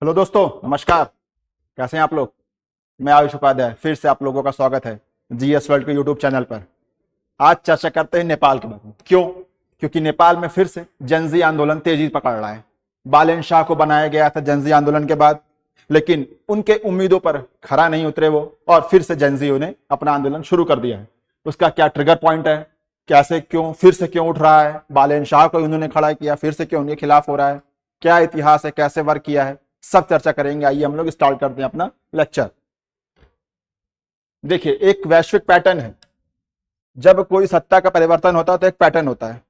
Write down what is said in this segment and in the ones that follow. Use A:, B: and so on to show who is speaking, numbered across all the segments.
A: Hello दोस्तों, नमस्कार। कैसे हैं आप लोग? मैं आयुष उपाध्याय, फिर से आप लोगों का स्वागत है जीएस वर्ल्ड के यूट्यूब चैनल पर। आज चर्चा करते हैं नेपाल के बारे में। क्यों? क्योंकि नेपाल में फिर से जनजी आंदोलन तेजी पकड़ रहा है। बालेन शाह को बनाया गया था जनजी आंदोलन के बाद, लेकिन उनके उम्मीदों पर खरा नहीं उतरे वो, और फिर से जनजियों ने अपना आंदोलन शुरू कर दिया है। उसका क्या ट्रिगर पॉइंट है, कैसे, क्यों, फिर से क्यों उठ रहा है? बालेन शाह को उन्होंने खड़ा किया, फिर से क्यों उनके खिलाफ हो रहा है? क्या इतिहास है, कैसे वर्क किया है, सब चर्चा करेंगे। आइए हम लोग स्टार्ट करते हैं अपना लेक्चर। देखिए, एक वैश्विक पैटर्न है। जब कोई सत्ता का परिवर्तन होता है तो एक पैटर्न होता है।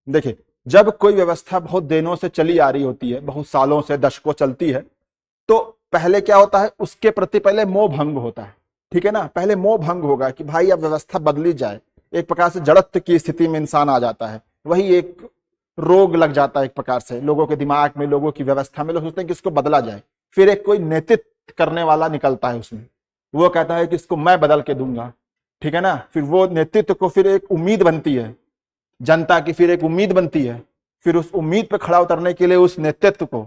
A: देखिए, जब कोई व्यवस्था बहुत दिनों से चली आ रही होती है, बहुत सालों से, दशकों चलती है, तो पहले क्या होता है, उसके प्रति पहले मोह भंग होता है। ठीक है ना? पहले मोह भंग होगा कि भाई अब व्यवस्था बदली जाए। एक प्रकार से जड़त्व की स्थिति में इंसान आ जाता है। वही एक रोग लग जाता है एक प्रकार से लोगों के दिमाग में, लोगों की व्यवस्था में। लोग सोचते हैं कि इसको बदला जाए। फिर एक कोई नेतृत्व करने वाला निकलता है उसमें, वो कहता है कि इसको मैं बदल के दूंगा। ठीक है ना? फिर वो नेतृत्व को फिर एक उम्मीद बनती है जनता की, फिर एक उम्मीद बनती है। फिर उस उम्मीद पर खड़ा उतरने के लिए उस नेतृत्व को,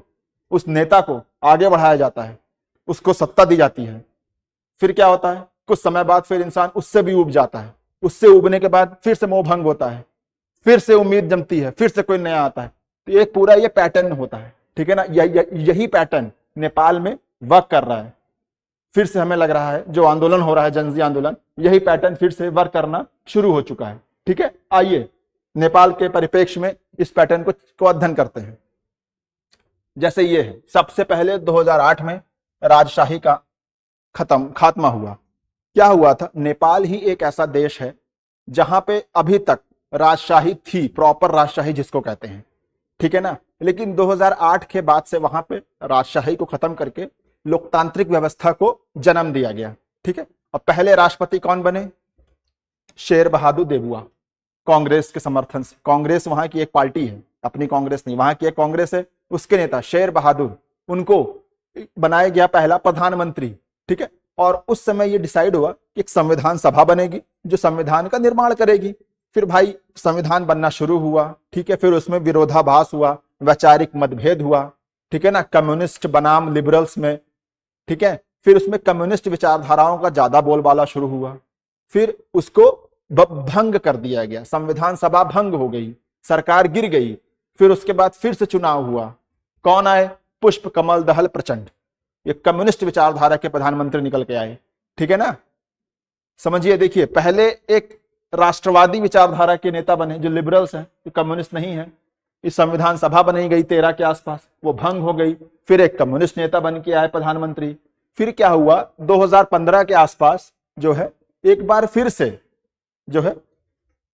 A: उस नेता को आगे बढ़ाया जाता है, उसको सत्ता दी जाती है। फिर क्या होता है, कुछ समय बाद फिर इंसान उससे भी उब जाता है। उससे उबने के बाद फिर से मोह भंग होता है, फिर से उम्मीद जमती है, फिर से कोई नया आता है। तो एक पूरा ये पैटर्न होता है। ठीक है ना? यही पैटर्न नेपाल में वर्क कर रहा है। फिर से हमें लग रहा है जो आंदोलन हो रहा है, जनजी आंदोलन, यही पैटर्न फिर से वर्क करना शुरू हो चुका है। ठीक है, आइए नेपाल के परिप्रेक्ष्य में इस पैटर्न को अध्ययन करते हैं। जैसे ये है, सबसे पहले 2008 में राजशाही का खात्मा हुआ। क्या हुआ था? नेपाल ही एक ऐसा देश है जहां पे अभी तक राजशाही थी, प्रॉपर राजशाही जिसको कहते हैं। ठीक है ना? लेकिन 2008 के बाद से वहां पे राजशाही को खत्म करके लोकतांत्रिक व्यवस्था को जन्म दिया गया। ठीक है? और पहले राष्ट्रपति कौन बने? शेर बहादुर देवुआ, कांग्रेस के समर्थन से। कांग्रेस वहां की एक पार्टी है, अपनी कांग्रेस नहीं, वहां की एक कांग्रेस है। उसके नेता शेर बहादुर, उनको बनाया गया पहला प्रधानमंत्री। ठीक है? और उस समय ये डिसाइड हुआ कि एक संविधान सभा बनेगी जो संविधान का निर्माण करेगी। फिर भाई संविधान बनना शुरू हुआ। ठीक है? फिर उसमें विरोधाभास हुआ, वैचारिक मतभेद हुआ। ठीक है ना? कम्युनिस्ट बनाम लिबरल्स में। ठीक है? फिर उसमें कम्युनिस्ट विचारधाराओं का ज्यादा बोलबाला शुरू हुआ। फिर उसको भंग कर दिया गया, संविधान सभा भंग हो गई, सरकार गिर गई। फिर उसके बाद फिर से चुनाव हुआ। कौन आए? पुष्प कमल दहल प्रचंड, ये कम्युनिस्ट विचारधारा के प्रधानमंत्री निकल के आए। ठीक है ना? समझिए, देखिए, पहले एक राष्ट्रवादी विचारधारा के नेता बने जो लिबरल्स हैं, जो कम्युनिस्ट नहीं है। इस संविधान सभा बनाई गई 13 के आसपास, वो भंग हो गई। फिर एक कम्युनिस्ट नेता बन के आए प्रधानमंत्री। फिर क्या हुआ, 2015 के आसपास जो है एक बार फिर से जो है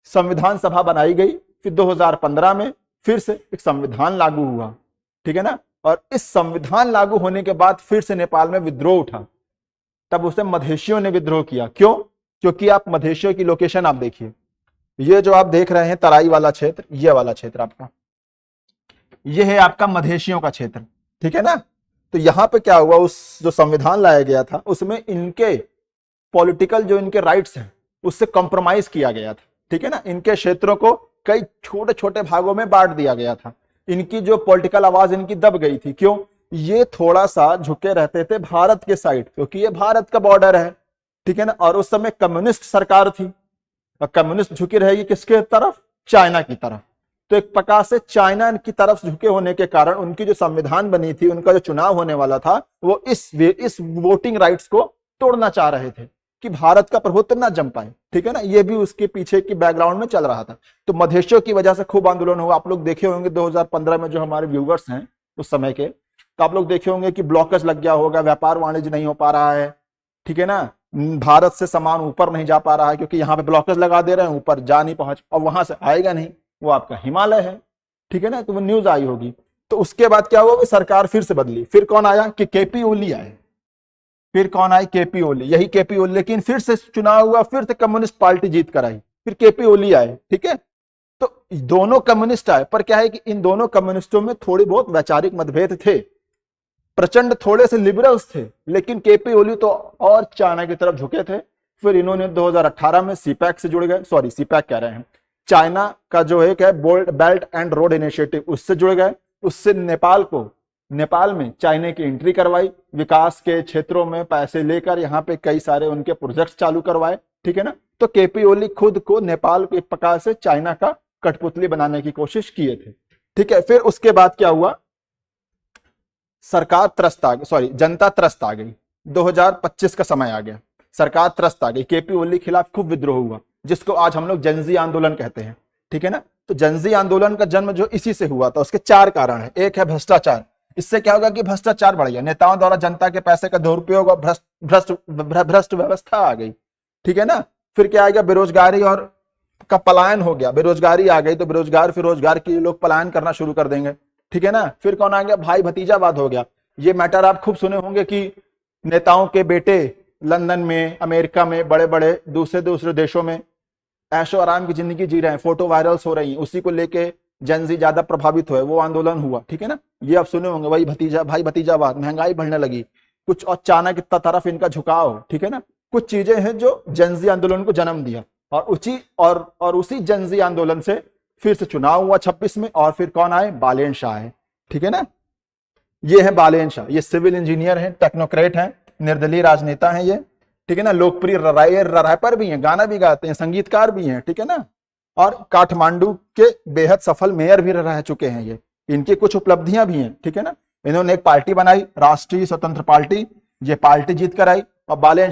A: संविधान सभा बनाई गई। फिर 2015 में फिर से एक संविधान लागू हुआ। ठीक है ना? और इस संविधान लागू होने के बाद फिर से नेपाल में विद्रोह उठा। तब उसे मधेशियों ने विद्रोह किया। क्यों? क्योंकि आप मधेशियों की लोकेशन आप देखिए, ये जो आप देख रहे हैं तराई वाला क्षेत्र, ये वाला क्षेत्र आपका, ये है आपका मधेशियों का क्षेत्र। ठीक है ना? तो यहां पे क्या हुआ, उस जो संविधान लाया गया था उसमें इनके पॉलिटिकल जो इनके राइट्स हैं उससे कॉम्प्रोमाइज किया गया था। ठीक है ना? इनके क्षेत्रों को कई छोटे छोटे भागों में बांट दिया गया था। इनकी जो पॉलिटिकल आवाज इनकी दब गई थी। क्यों? ये थोड़ा सा झुके रहते थे भारत के साइड, क्योंकि ये भारत का बॉर्डर है। ठीक है ना? और उस समय कम्युनिस्ट सरकार थी, और कम्युनिस्ट झुकी रहेगी किसके तरफ? चाइना की तरफ। तो एक प्रकार से चाइना की तरफ झुके होने के कारण उनकी जो संविधान बनी थी, उनका जो चुनाव होने वाला था, वो इस वोटिंग राइट्स को तोड़ना चाह रहे थे कि भारत का प्रभुत्व ना जम पाए। ठीक है ना? ये भी उसके पीछे की बैकग्राउंड में चल रहा था। तो मधेशियों की वजह से खूब आंदोलन हुआ। आप लोग देखे होंगे 2015 में, जो हमारे व्यूवर्स हैं उस समय के, तो आप लोग देखे होंगे कि ब्लॉकेज लग गया होगा, व्यापार वाणिज्य नहीं हो पा रहा है। ठीक है ना? भारत से सामान ऊपर नहीं जा पा रहा है, क्योंकि यहाँ पे ब्लॉकेज लगा दे रहे हैं, ऊपर जा नहीं पहुंच, और वहां से आएगा नहीं, वो आपका हिमालय है। ठीक है ना? तो वो न्यूज आई होगी। तो उसके बाद क्या हुआ, सरकार फिर से बदली। फिर कौन आया कि केपी ओली आए। फिर कौन आई? केपी ओली, यही केपी ओली। लेकिन फिर से चुनाव हुआ, फिर से कम्युनिस्ट पार्टी जीत कर आई, फिर केपी ओली आए। ठीक है? तो दोनों कम्युनिस्ट आए, पर क्या है कि इन दोनों कम्युनिस्टों में थोड़ी बहुत वैचारिक मतभेद थे। प्रचंड थोड़े से लिबरल्स थे, लेकिन केपी ओली तो और चाइना की तरफ झुके थे। फिर इन्होंने 2018 में सीपैक से जुड़ गए, सॉरी सीपैक कह रहे हैं, चाइना का जो एक है बेल्ट एंड रोड इनिशिएटिव, उससे जुड़ गए। उससे नेपाल को नेपाल में चाइना की एंट्री करवाई, विकास के क्षेत्रों में पैसे लेकर यहाँ पे कई सारे उनके प्रोजेक्ट्स चालू करवाए, ठीक है ना। तो केपी ओली खुद को नेपाल के एक प्रकार से चाइना का कठपुतली बनाने की कोशिश किए थे, ठीक है। फिर उसके बाद क्या हुआ, सरकार त्रस्त आ गई, सॉरी जनता त्रस्त आ गई, 2025 का समय आ गया, सरकार त्रस्त आ गई, केपी ओली के खिलाफ खूब विद्रोह हुआ, जिसको आज हम लोग जनजी आंदोलन कहते हैं, ठीक है ना। तो जनजी आंदोलन का जन्म जो इसी से हुआ था, उसके 4 कारण है। एक है भ्रष्टाचार, इससे क्या होगा कि भ्रष्टाचार बढ़ गया, नेताओं द्वारा जनता के पैसे का दुरुपयोग और भ्रष्ट व्यवस्था आ गई, ठीक है ना। फिर क्या आ गया, बेरोजगारी और का पलायन हो गया, बेरोजगारी आ गई तो बेरोजगार फिर रोजगार के लिए लोग पलायन करना शुरू कर देंगे, ठीक है ना। फिर कौन आ गया, भाई भतीजावाद हो गया। ये मैटर आप खूब सुने होंगे कि नेताओं के बेटे लंदन में, अमेरिका में, बड़े बड़े दूसरे देशों में ऐशो आराम की जिंदगी जी रहे हैं, फोटो वायरल्स हो रही हैं, उसी को लेके जनजी ज्यादा प्रभावित हुए, वो आंदोलन हुआ, ठीक है ना। ये आप सुने होंगे, वही भाई भतीजावाद, महंगाई बढ़ने लगी, कुछ अचानक की तरफ इनका झुकाव, ठीक है ना। कुछ चीजें हैं जो जनजी आंदोलन को जन्म दिया, और उसी जनजी आंदोलन से फिर से चुनाव हुआ 26 में, और फिर कौन आए, बालेन शाह है, ठीक है ना। ये है बालेन शाह, ये सिविल इंजीनियर हैं, टेक्नोक्रेट हैं, निर्दलीय राजनेता हैं ये, ठीक है ना। लोकप्रिय रैपर भी हैं, गाना भी गाते हैं, संगीतकार भी हैं, ठीक है ना। और काठमांडू के बेहद सफल मेयर भी रह चुके हैं ये, इनकी कुछ उपलब्धियां भी हैं, ठीक है ना। इन्होंने एक पार्टी बनाई, राष्ट्रीय स्वतंत्र पार्टी, ये पार्टी जीत कर आई, और बालेन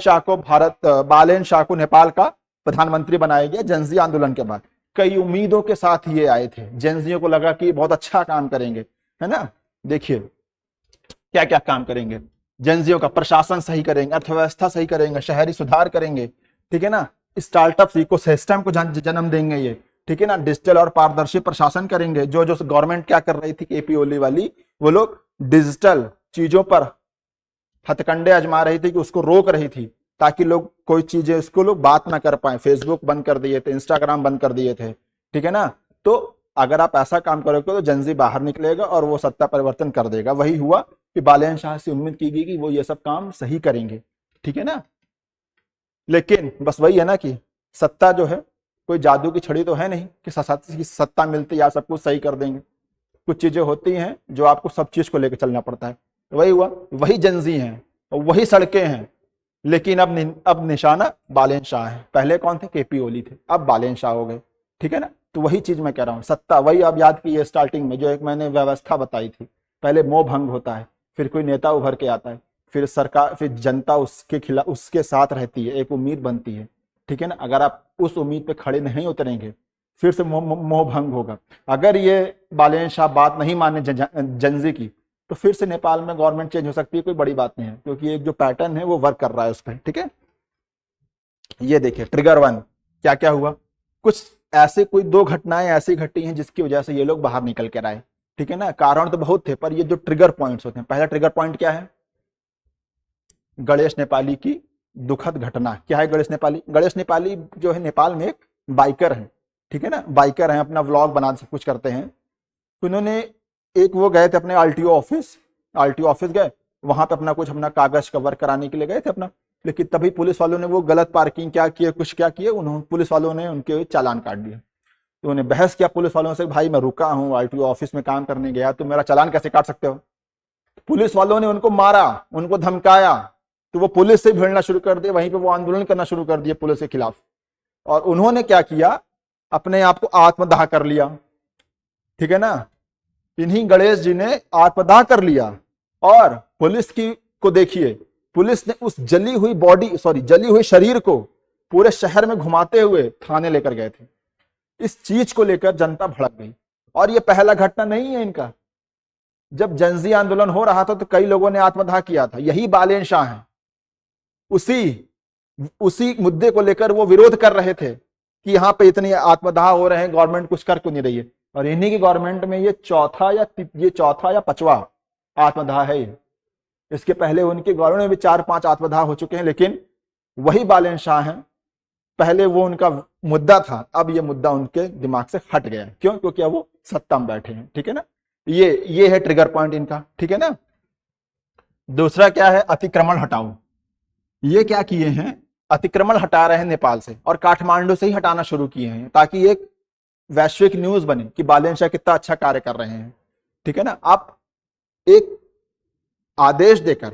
A: शाह को नेपाल का प्रधानमंत्री बनाया गया जनजी आंदोलन के बाद। कई उम्मीदों के साथ ये आए थे, जनजियों को लगा कि बहुत अच्छा काम करेंगे, है ना। देखिए क्या क्या काम करेंगे, जनजियों का प्रशासन सही करेंगे, अर्थव्यवस्था सही करेंगे, शहरी सुधार करेंगे, ठीक है ना। स्टार्टअप इकोसिस्टम को जन्म देंगे ये, ठीक है ना। डिजिटल और पारदर्शी प्रशासन करेंगे, जो गवर्नमेंट क्या कर रही थी केपी ओली वाली, वो लोग डिजिटल चीजों पर हथकंडे आजमा रही थी, कि उसको रोक रही थी, ताकि लोग कोई चीजें उसको लोग बात ना कर पाए। फेसबुक बंद कर दिए थे, इंस्टाग्राम बंद कर दिए थे, ठीक है ना। तो अगर आप ऐसा काम करोगे तो जनजी बाहर निकलेगा और वो सत्ता परिवर्तन कर देगा। वही हुआ कि बालेन शाह से उम्मीद की गई कि वो ये सब काम सही करेंगे, ठीक है ना। लेकिन बस वही है ना कि सत्ता जो है कोई जादू की छड़ी तो है नहीं कि सत्ता मिलती या सब कुछ सही कर देंगे। कुछ चीजें होती हैं जो आपको सब चीज को लेकर चलना पड़ता है। वही हुआ, वही जनजी हैं और वही सड़कें हैं, लेकिन अब निशाना बालेन शाह है। पहले कौन थे, केपी ओली थे, अब बालेन शाह हो गए, ठीक है ना। तो वही चीज मैं कह रहा हूँ, सत्ता वही आप याद कीजिए स्टार्टिंग में जो एक मैंने व्यवस्था बताई थी, पहले मोह भंग होता है, फिर कोई नेता उभर के आता है, फिर सरकार, फिर जनता उसके खिलाफ उसके साथ रहती है, एक उम्मीद बनती है, ठीक है ना। अगर आप उस उम्मीद पे खड़े नहीं उतरेंगे फिर से मोह भंग होगा। अगर ये बालेन शाह बात नहीं माने जनजी की तो फिर से नेपाल में गवर्नमेंट चेंज हो सकती है, कोई बड़ी बात नहीं है, क्योंकि एक जो पैटर्न है वो वर्क कर रहा है उस पर, ठीक है। ये देखिए ट्रिगर 1 क्या क्या हुआ, कुछ ऐसे कोई 2 घटनाएं ऐसी घटी हैं जिसकी वजह से ये लोग बाहर निकल कर आए, ठीक है ना। कारण तो बहुत थे पर ये जो ट्रिगर पॉइंट्स होते हैं, पहला ट्रिगर पॉइंट क्या है, गणेश नेपाली की दुखद घटना। क्या है गणेश नेपाली, गणेश नेपाली जो है नेपाल में एक बाइकर है, ठीक है ना, बाइकर है, अपना व्लॉग बना सब कुछ करते हैं। तो उन्होंने एक वो गए थे अपने आरटीओ ऑफिस गए, वहां पे अपना कागज कवर कराने के लिए गए थे अपना, लेकिन तभी पुलिस वालों ने वो गलत पार्किंग क्या किए उन्होंने, पुलिस वालों ने उनके चालान काट दिया। तो उन्हें बहस किया पुलिस वालों से, भाई मैं रुका हूँ आरटीओ ऑफिस में काम करने गया, तो मेरा चालान कैसे काट सकते हो। पुलिस वालों ने उनको मारा, उनको धमकाया, तो वो पुलिस से भिड़ना शुरू कर दिया, वहीं पे वो आंदोलन करना शुरू कर दिया पुलिस के खिलाफ। और उन्होंने क्या किया, अपने आप को आत्मदाह कर लिया, ठीक है ना। इन्हीं गणेश जी ने आत्मदाह कर लिया और पुलिस को देखिए, पुलिस ने उस जली हुई शरीर को पूरे शहर में घुमाते हुए थाने लेकर गए थे। इस चीज को लेकर जनता भड़क गई। और ये पहला घटना नहीं है इनका, जब जनजी आंदोलन हो रहा था तो कई लोगों ने आत्मदाह किया था, यही बालेन शाह है। उसी मुद्दे को लेकर वो विरोध कर रहे थे कि यहाँ पे इतने आत्मदाह हो रहे हैं, गवर्नमेंट कुछ कर क्यों नहीं रही है। और इन्हीं की गवर्नमेंट में ये चौथा या 5वां आत्मदाह है। इसके पहले उनकी गवर्नमेंट में भी 4-5 आत्मदाह हो चुके हैं, लेकिन वही बालेन शाह हैं। पहले वो उनका मुद्दा था, अब ये मुद्दा उनके दिमाग से हट गया। क्यों, क्योंकि अब वो सत्ता में बैठे हैं, ठीक है ना। ये है ट्रिगर पॉइंट इनका, ठीक है ना। दूसरा क्या है, अतिक्रमण हटाओ। ये क्या किए हैं, अतिक्रमण हटा रहे हैं नेपाल से और काठमांडू से ही हटाना शुरू किए हैं, ताकि एक वैश्विक न्यूज बने कि बालेन शाह कितना अच्छा कार्य कर रहे हैं, ठीक है ना। आप एक आदेश देकर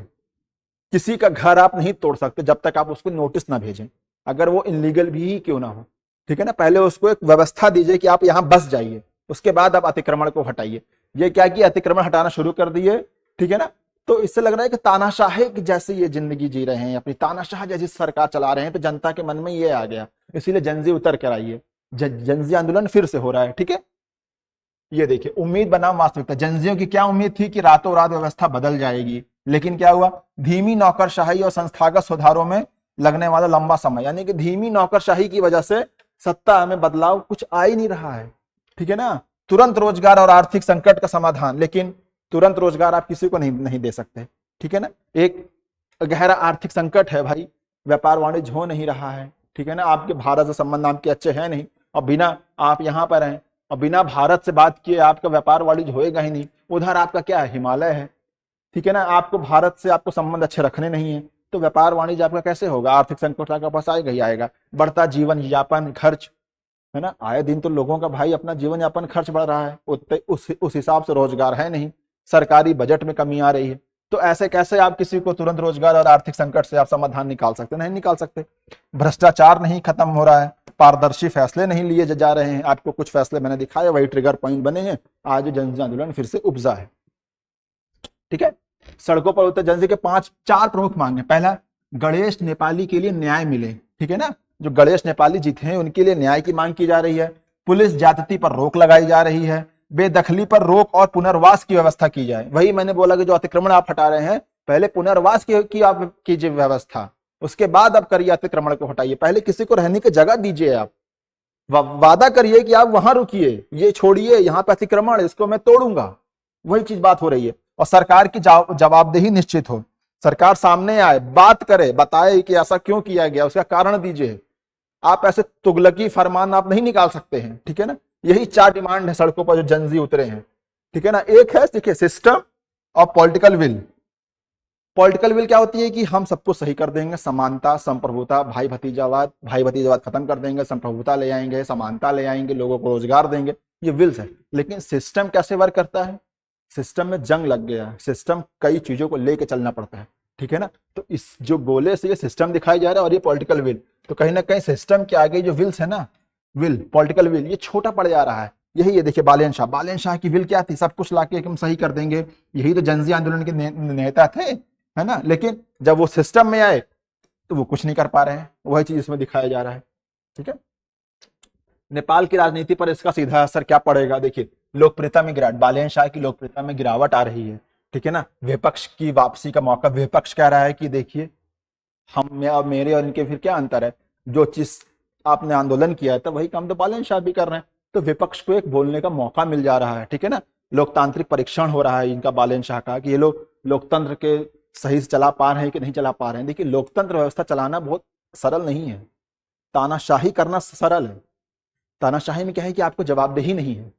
A: किसी का घर आप नहीं तोड़ सकते जब तक आप उसको नोटिस ना भेजें, अगर वो इनलीगल भी क्यों ना हो, ठीक है ना। पहले उसको एक व्यवस्था दीजिए कि आप यहाँ बस जाइए, उसके बाद आप अतिक्रमण को हटाइए। ये क्या कि अतिक्रमण हटाना शुरू कर दिए, ठीक है ना। तो इससे लग रहा है कि तानाशाही जैसे ये जिंदगी जी रहे हैं, अपनी तानाशाह जैसी सरकार चला रहे हैं, तो जनता के मन में ये आ गया, इसीलिए जनजी उतर कर आइए, जनजी आंदोलन फिर से हो रहा है, ठीक है। ये देखिए, उम्मीद बनाम वास्तविकता। जनजियों की क्या उम्मीद थी कि रातों रात व्यवस्था बदल जाएगी, लेकिन क्या हुआ, धीमी नौकरशाही और संस्थागत सुधारों में लगने वाला लंबा समय, यानी कि धीमी नौकरशाही की वजह से सत्ता में बदलाव कुछ आ ही नहीं रहा है, ठीक है ना। तुरंत रोजगार और आर्थिक संकट का समाधान, लेकिन तुरंत रोजगार आप किसी को नहीं दे सकते, ठीक है ना। एक गहरा आर्थिक संकट है भाई, व्यापार वाणिज्य हो नहीं रहा है, ठीक है ना। आपके भारत से संबंध आपके अच्छे हैं नहीं, और बिना आप यहाँ पर हैं और बिना भारत से बात किए आपका व्यापार वाणिज्य होएगा ही नहीं। उधर आपका क्या है, हिमालय है, ठीक है ना। आपको भारत से आपको संबंध अच्छे रखने नहीं है, तो व्यापार वाणिज्य आपका कैसे होगा, आर्थिक संकट आपके पास आएगा ही आएगा। बढ़ता जीवन यापन खर्च, है ना, आए दिन तो लोगों का भाई अपना जीवन यापन खर्च बढ़ रहा है, उस हिसाब से रोजगार है नहीं, सरकारी बजट में कमी आ रही है। तो ऐसे कैसे आप किसी को तुरंत रोजगार और आर्थिक संकट से आप समाधान निकाल सकते, नहीं निकाल सकते। भ्रष्टाचार नहीं खत्म हो रहा है, पारदर्शी फैसले नहीं लिए जा रहे हैं। आपको कुछ फैसले मैंने दिखाए, वही ट्रिगर पॉइंट बने हैं, आज जन आंदोलन फिर से उपजा है, ठीक है। सड़कों पर उतर जनजी के चार प्रमुख मांगे। पहला, गणेश नेपाली के लिए न्याय मिले, ठीक है ना। जो गणेश नेपाली जीते हैं उनके लिए न्याय की मांग की जा रही है। पुलिस ज्यादती पर रोक लगाई जा रही है। बेदखली पर रोक और पुनर्वास की व्यवस्था की जाए। वही मैंने बोला कि जो अतिक्रमण आप हटा रहे हैं, पहले पुनर्वास की आप कीजिए व्यवस्था, उसके बाद आप करिए अतिक्रमण को हटाइए। पहले किसी को रहने की जगह दीजिए, आप वादा करिए कि आप वहां रुकिए, ये छोड़िए, यहाँ पे अतिक्रमण, इसको मैं तोड़ूंगा। वही चीज बात हो रही है। और सरकार की जवाबदेही निश्चित हो, सरकार सामने आए, बात करे, बताए कि ऐसा क्यों किया गया, उसका कारण दीजिए। आप ऐसे तुगलकी फरमान आप नहीं निकाल सकते हैं, ठीक है ना। यही चार डिमांड है सड़कों पर जो जनजी उतरे हैं, ठीक है ना। एक है, देखिए, सिस्टम और पॉलिटिकल विल। पॉलिटिकल विल क्या होती है कि हम सबको सही कर देंगे, समानता, संप्रभुता, भाई भतीजावाद खत्म कर देंगे, संप्रभुता ले आएंगे, समानता ले आएंगे, लोगों को रोजगार देंगे, ये विल्स है। लेकिन सिस्टम कैसे वर्क करता है, सिस्टम में जंग लग गया है, सिस्टम कई चीजों को लेके चलना पड़ता है, ठीक है ना। तो इस जो गोले से ये सिस्टम दिखाई जा रहा है और ये पॉलिटिकल विल, तो कहीं ना कहीं सिस्टम के आगे जो विल्स है ना, विल, पॉलिटिकल विल, ये छोटा पड़ जा रहा है। यही है, देखिए, बालेन शाह की विल क्या थी, सब कुछ लाके हम सही कर देंगे, यही तो जनजी आंदोलन के नेता थे, है ना। लेकिन जब वो सिस्टम में आए तो वो कुछ नहीं कर पा रहे हैं, वही चीज इसमें दिखाया जा रहा है, ठीक है। नेपाल की राजनीति पर इसका सीधा असर क्या पड़ेगा, देखिए, लोकप्रियता में गिरावट, बालेन शाह की लोकप्रियता में गिरावट आ रही है, ठीक है ना। विपक्ष की वापसी का मौका, विपक्ष कह रहा है कि देखिए, हम और मेरे और इनके फिर क्या अंतर है, जो चीज आपने आंदोलन किया था वही काम तो बालेन शाह भी कर रहे हैं। तो विपक्ष को एक बोलने का मौका मिल जा रहा है, ठीक है ना। लोकतांत्रिक परीक्षण हो रहा है इनका, बालेन शाह का, कि ये लोग लोकतंत्र के सही से चला पा रहे हैं कि नहीं चला पा रहे हैं। देखिए, लोकतंत्र व्यवस्था चलाना बहुत सरल नहीं है, तानाशाही करना सरल है। तानाशाही में क्या है कि आपको जवाबदेही नहीं है,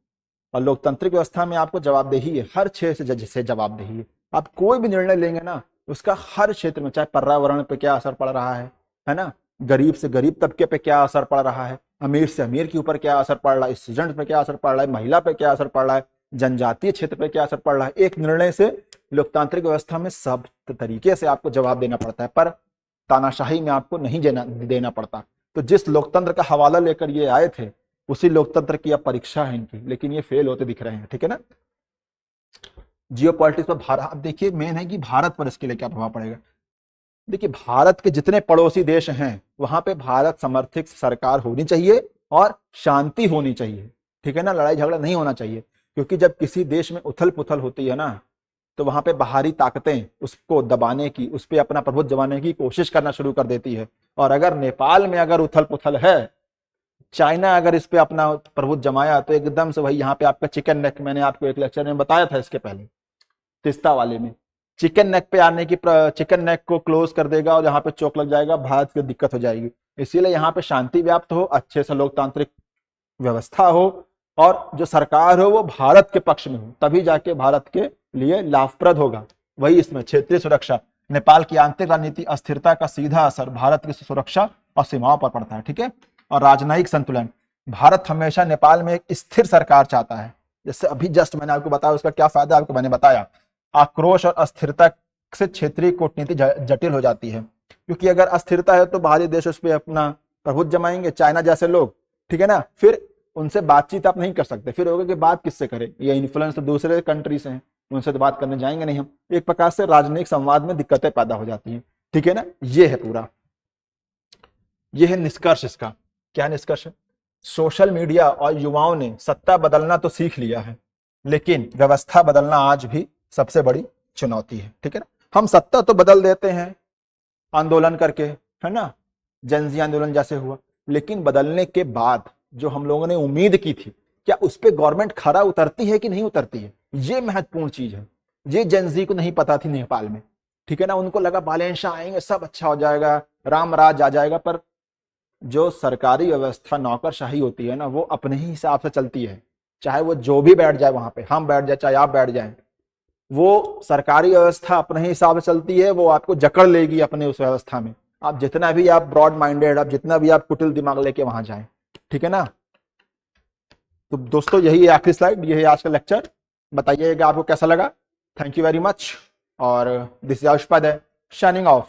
A: और लोकतांत्रिक व्यवस्था में आपको जवाबदेही है, हर क्षेत्र से जज से जवाबदेही है। आप कोई भी निर्णय लेंगे ना, उसका हर क्षेत्र में, चाहे पर्यावरण पे क्या असर पड़ रहा है ना, गरीब से गरीब तबके पे क्या असर पड़ रहा है, अमीर से अमीर के ऊपर क्या असर पड़ रहा है, स्टूडेंट पे क्या असर पड़ रहा है, महिला पे क्या असर पड़ रहा है, जनजातीय क्षेत्र पे क्या असर पड़ रहा है। एक निर्णय से लोकतांत्रिक व्यवस्था में सब तरीके से आपको जवाब देना पड़ता है, पर तानाशाही में आपको नहीं देना पड़ता। तो जिस लोकतंत्र का हवाला लेकर ये आए थे, उसी लोकतंत्र की अब परीक्षा है इनकी, लेकिन ये फेल होते दिख रहे हैं, ठीक है ना। जियो पॉलिटिक्स पर भारत, अब देखिए, मेन है कि भारत पर इसके लिए क्या प्रभाव पड़ेगा। देखिए, भारत के जितने पड़ोसी देश हैं वहां पे भारत समर्थित सरकार होनी चाहिए और शांति होनी चाहिए, ठीक है ना। लड़ाई झगड़ा नहीं होना चाहिए, क्योंकि जब किसी देश में उथल पुथल होती है ना, तो वहां पे बाहरी ताकतें उसको दबाने की, उस पर अपना प्रभुत्व जमाने की कोशिश करना शुरू कर देती है। और अगर नेपाल में अगर उथल पुथल है, चाइना अगर इस पे अपना प्रभुत्व जमाया, तो एकदम से वही यहाँ पे आपका चिकन नेक, मैंने आपको एक लेक्चर में बताया था इसके पहले, तीस्ता वाले में, चिकन नेक पे आने की, चिकन नेक को क्लोज कर देगा और यहाँ पे चोक लग जाएगा, भारत की दिक्कत हो जाएगी। इसीलिए यहाँ पे शांति व्याप्त हो, अच्छे से लोकतांत्रिक व्यवस्था हो, और जो सरकार हो वो भारत के पक्ष में हो, तभी जाके भारत के लिए लाभप्रद होगा। वही इसमें क्षेत्रीय सुरक्षा, नेपाल की आंतरिक राजनीति अस्थिरता का सीधा असर भारत की सुरक्षा और सीमाओं पर पड़ता है, ठीक है। और राजनयिक संतुलन, भारत हमेशा नेपाल में एक स्थिर सरकार चाहता है। जैसे अभी जस्ट मैंने आपको बताया, उसका क्या फायदा आपको मैंने बताया। आक्रोश और अस्थिरता से क्षेत्रीय कूटनीति जटिल हो जाती है, क्योंकि अगर अस्थिरता है तो बाहरी देश उस पर अपना प्रभुत्व जमाएंगे, चाइना जैसे लोग, ठीक है ना। फिर उनसे बातचीत आप नहीं कर सकते, फिर होगा कि बात किससे करें, ये इन्फ्लुएंस तो दूसरे कंट्री से हैं, उनसे तो बात करने जाएंगे नहीं हम। एक प्रकार से राजनीतिक संवाद में दिक्कतें पैदा हो जाती हैं, ठीक है ना। ये है पूरा, ये है निष्कर्ष इसका। क्या निष्कर्ष है? सोशल मीडिया और युवाओं ने सत्ता बदलना तो सीख लिया है, लेकिन व्यवस्था बदलना आज भी सबसे बड़ी चुनौती है, ठीक है ना। हम सत्ता तो बदल देते हैं आंदोलन करके, है ना, जनजी आंदोलन जैसे हुआ, लेकिन बदलने के बाद जो हम लोगों ने उम्मीद की थी, क्या उस पर गवर्नमेंट खरा उतरती है कि नहीं उतरती है, ये महत्वपूर्ण चीज है। ये जनजी को नहीं पता थी नेपाल में, ठीक है ना। उनको लगा बालेंशाह आएंगे, सब अच्छा हो जाएगा, राम राज आ जाएगा। पर जो सरकारी व्यवस्था नौकरशाही होती है ना, वो अपने ही हिसाब से चलती है। चाहे वो जो भी बैठ जाए वहां पे, हम बैठ जाए चाहे आप बैठ जाए, वो सरकारी व्यवस्था अपने ही हिसाब से चलती है, वो आपको जकड़ लेगी अपने उस व्यवस्था में। आप जितना भी आप ब्रॉड माइंडेड, आप जितना भी आप कुटिल दिमाग लेके वहां जाएं, ठीक है ना। तो दोस्तों यही है आखिरी स्लाइड, यही आज का लेक्चर। बताइएगा आपको कैसा लगा। Thank you very much. और दिस इज आयुष्पद है, शाइनिंग ऑफ।